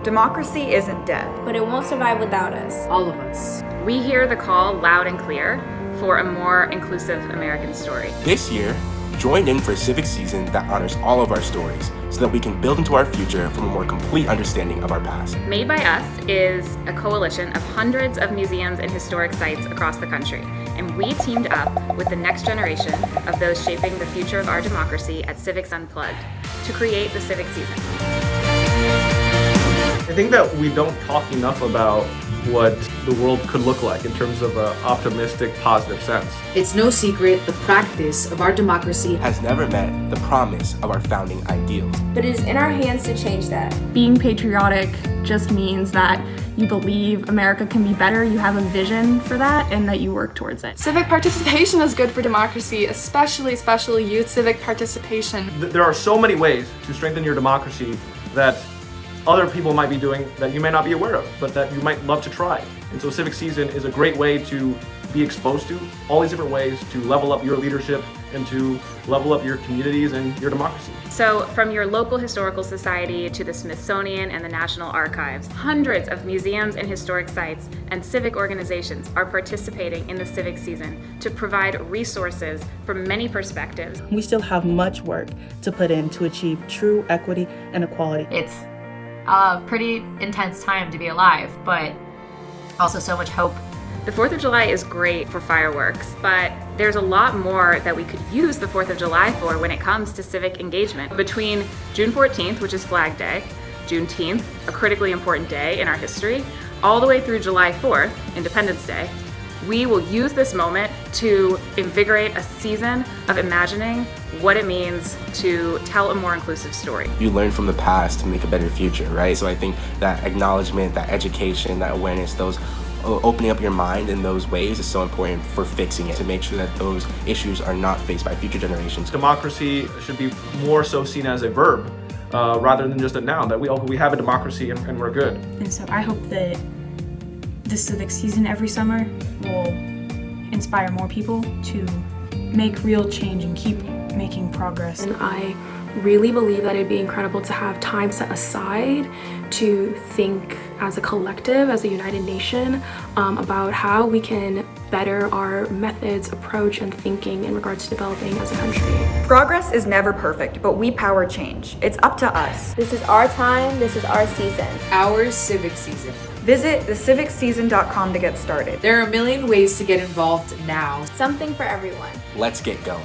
Democracy isn't dead. But it won't survive without us. All of us. We hear the call loud and clear for a more inclusive American story. This year, join in for a civic season that honors all of our stories so that we can build into our future from a more complete understanding of our past. Made by Us is a coalition of hundreds of museums and historic sites across the country, and we teamed up with the next generation of those shaping the future of our democracy at Civics Unplugged to create the Civic Season. I think that we don't talk enough about what the world could look like in terms of an optimistic, positive sense. It's no secret the practice of our democracy has never met the promise of our founding ideals. But it is in our hands to change that. Being patriotic just means that you believe America can be better, you have a vision for that, and that you work towards it. Civic participation is good for democracy, especially youth civic participation. There are so many ways to strengthen your democracy that other people might be doing that you may not be aware of, but that you might love to try. And so Civic Season is a great way to be exposed to all these different ways to level up your leadership and to level up your communities and your democracy. So from your local historical society to the Smithsonian and the National Archives, hundreds of museums and historic sites and civic organizations are participating in the Civic Season to provide resources from many perspectives. We still have much work to put in to achieve true equity and equality. It's a pretty intense time to be alive, but also so much hope. The 4th of July is great for fireworks, but there's a lot more that we could use the 4th of July for when it comes to civic engagement. Between June 14th, which is Flag Day, Juneteenth, a critically important day in our history, all the way through July 4th, Independence Day, we will use this moment to invigorate a season of imagining what it means to tell a more inclusive story. You learn from the past to make a better future, right? So I think that acknowledgement, that education, that awareness, those opening up your mind in those ways is so important for fixing it, to make sure that those issues are not faced by future generations. Democracy should be more so seen as a verb rather than just a noun, that we have a democracy and we're good. And so I hope that the civic season every summer will inspire more people to make real change and keep making progress. And I really believe that it'd be incredible to have time set aside to think as a collective, as a united nation, about how we can better our methods, approach, and thinking in regards to developing as a country. Progress is never perfect, but we power change. It's up to us. This is our time, this is our season. our civic season. Visit thecivicseason.com to get started. There are a million ways to get involved now. Something for everyone. Let's get going.